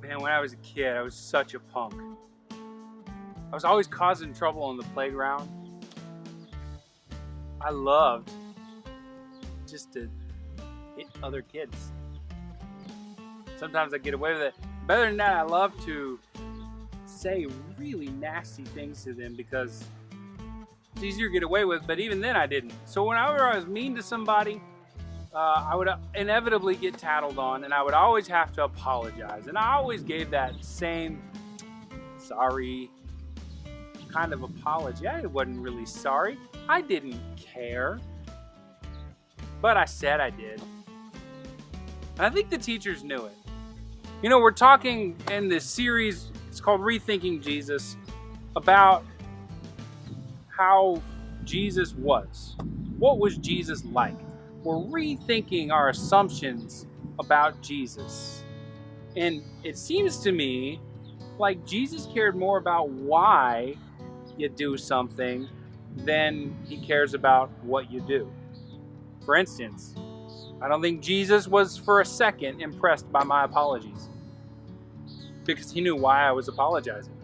Man, when I was a kid, I was such a punk. I was always causing trouble on the playground. I loved just to hit other kids. Sometimes I get away with it. Better than that, I love to say really nasty things to them because it's easier to get away with, but even then I didn't. So whenever I was mean to somebody, I would inevitably get tattled on, and I would always have to apologize. And I always gave that same sorry kind of apology. I wasn't really sorry. I didn't care. But I said I did. And I think the teachers knew it. You know, we're talking in this series, it's called Rethinking Jesus, about how Jesus was. What was Jesus like? We're rethinking our assumptions about Jesus. And it seems to me like Jesus cared more about why you do something than he cares about what you do. For instance, I don't think Jesus was for a second impressed by my apologies because he knew why I was apologizing.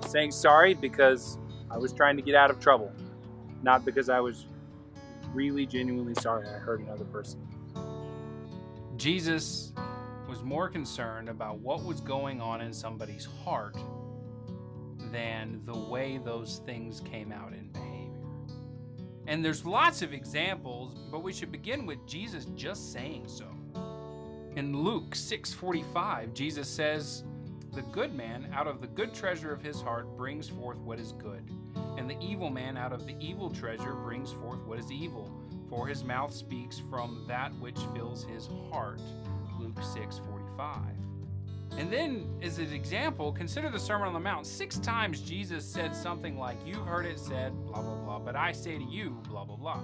Saying sorry because I was trying to get out of trouble, not because I was really genuinely sorry I hurt another person. Jesus was more concerned about what was going on in somebody's heart than the way those things came out in behavior. And there's lots of examples, but we should begin with Jesus just saying so. In Luke 6:45, Jesus says, "The good man out of the good treasure of his heart brings forth what is good, and the evil man out of the evil treasure brings forth what is evil, for his mouth speaks from that which fills his heart." Luke 6:45. And then, as an example, consider the Sermon on the Mount. 6 times Jesus said something like, "You've heard it said, blah, blah, blah, but I say to you, blah, blah, blah."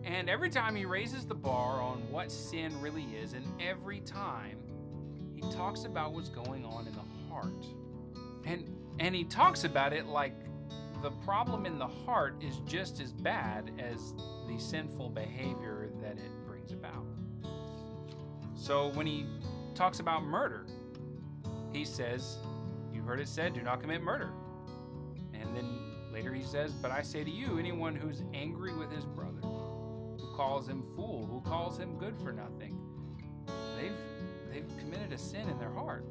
And every time he raises the bar on what sin really is, and every time he talks about what's going on in the heart. And he talks about it like the problem in the heart is just as bad as the sinful behavior that it brings about. So when he talks about murder, he says, "You've heard it said, do not commit murder." And then later he says, "But I say to you, anyone who's angry with his brother, who calls him fool, who calls him good for nothing, they've committed a sin in their heart."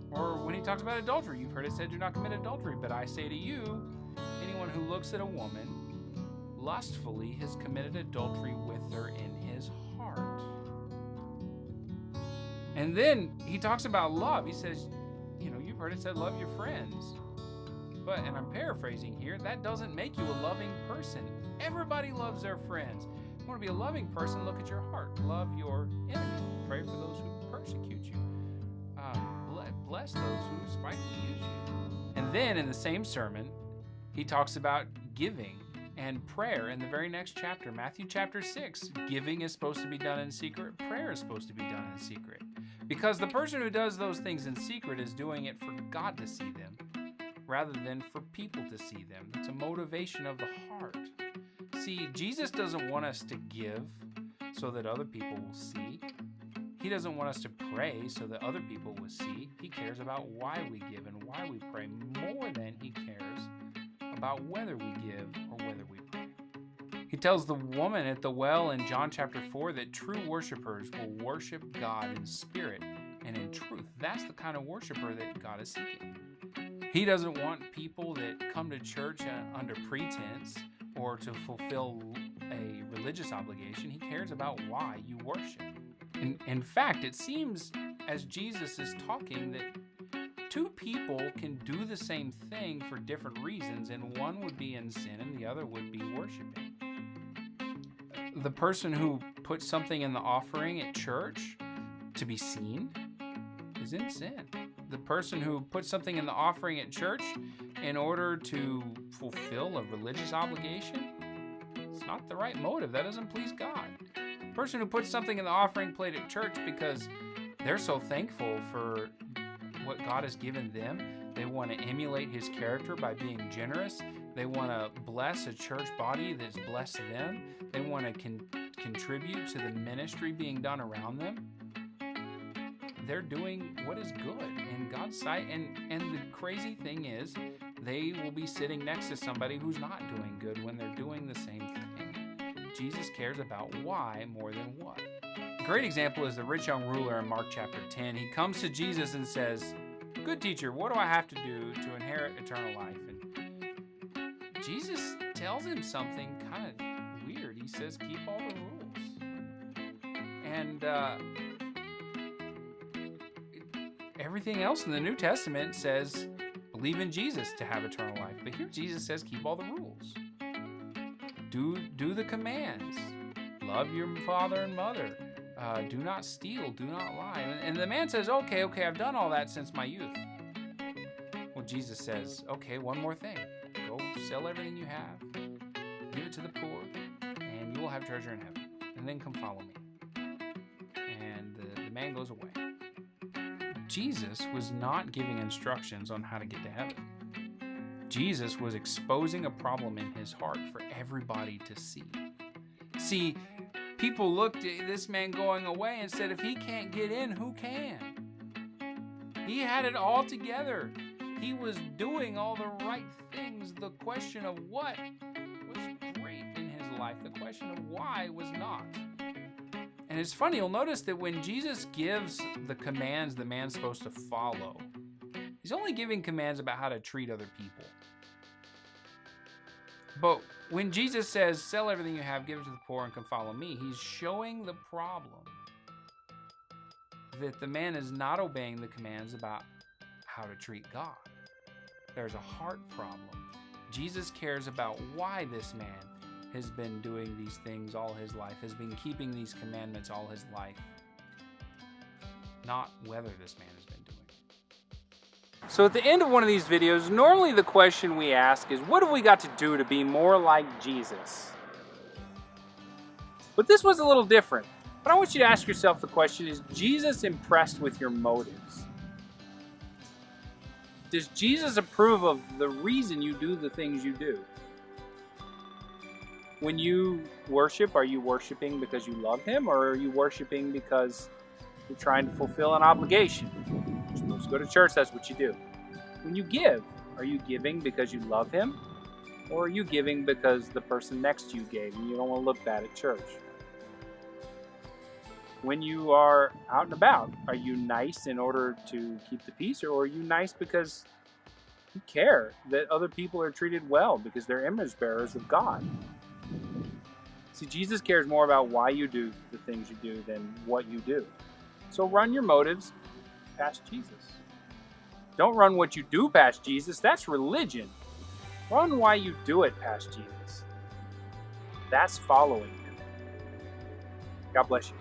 Or when he talks about adultery, "You've heard it said, do not commit adultery, but I say to you, anyone who looks at a woman lustfully has committed adultery with her in his heart." And then he talks about love. He says, "You've heard it said, love your friends. But," and I'm paraphrasing here, "that doesn't make you a loving person. Everybody loves their friends. If you want to be a loving person, look at your heart. Love your enemy. Pray for those who persecute you. Bless those who spitefully use you." And then in the same sermon, he talks about giving and prayer in the very next chapter, Matthew chapter 6. Giving is supposed to be done in secret. Prayer is supposed to be done in secret. Because the person who does those things in secret is doing it for God to see them, rather than for people to see them. It's a motivation of the heart. See, Jesus doesn't want us to give so that other people will see. He doesn't want us to pray so that other people will see. He cares about why we give and why we pray more than he cares about whether we give or whether we pray. He tells the woman at the well in John chapter 4 that true worshipers will worship God in spirit and in truth. That's the kind of worshiper that God is seeking. He doesn't want people that come to church under pretense or to fulfill a religious obligation. He cares about why you worship. In fact, it seems as Jesus is talking that 2 people can do the same thing for different reasons, and one would be in sin and the other would be worshiping. The person who puts something in the offering at church to be seen is in sin. The person who puts something in the offering at church in order to fulfill a religious obligation, it's not the right motive. That doesn't please God. The person who puts something in the offering plate at church because they're so thankful for what God has given them, they want to emulate his character by being generous. They want to bless a church body that's blessed them. They want to contribute to the ministry being done around them. they're doing what is good in God's sight. And the crazy thing is, they will be sitting next to somebody who's not doing good when they're doing the same thing. Jesus cares about why more than what. A great example is the rich young ruler in Mark chapter 10. He comes to Jesus and says, "Good teacher, what do I have to do to inherit eternal life?" And Jesus tells him something kind of weird. He says, "Keep all the rules." And everything else in the New Testament says, believe in Jesus to have eternal life. But here Jesus says, keep all the rules. Do the commands. Love your father and mother. Do not steal. Do not lie. And the man says, okay, I've done all that since my youth. Well, Jesus says, okay, one more thing. Go sell everything you have. Give it to the poor. And you will have treasure in heaven. And then come follow me. And the man goes away. Jesus was not giving instructions on how to get to heaven. Jesus was exposing a problem in his heart for everybody to see. See, people looked at this man going away and said, if he can't get in, who can? He had it all together. He was doing all the right things. The question of what was great in his life. The question of why was not. And it's funny, you'll notice that when Jesus gives the commands the man's supposed to follow, he's only giving commands about how to treat other people. But when Jesus says, sell everything you have, give it to the poor, and come follow me, he's showing the problem that the man is not obeying the commands about how to treat God. There's a heart problem. Jesus cares about why this man has been doing these things all his life, has been keeping these commandments all his life, not whether this man has been doing it. So at the end of one of these videos, normally the question we ask is, what have we got to do to be more like Jesus? But this was a little different. But I want you to ask yourself the question, is Jesus impressed with your motives? Does Jesus approve of the reason you do the things you do? When you worship, are you worshiping because you love him, or are you worshiping because you're trying to fulfill an obligation? You're supposed to go to church, that's what you do. When you give, are you giving because you love him, or are you giving because the person next to you gave and you don't want to look bad at church? When you are out and about, are you nice in order to keep the peace, or are you nice because you care that other people are treated well because they're image bearers of God? See, Jesus cares more about why you do the things you do than what you do. So run your motives past Jesus. Don't run what you do past Jesus. That's religion. Run why you do it past Jesus. That's following him. God bless you.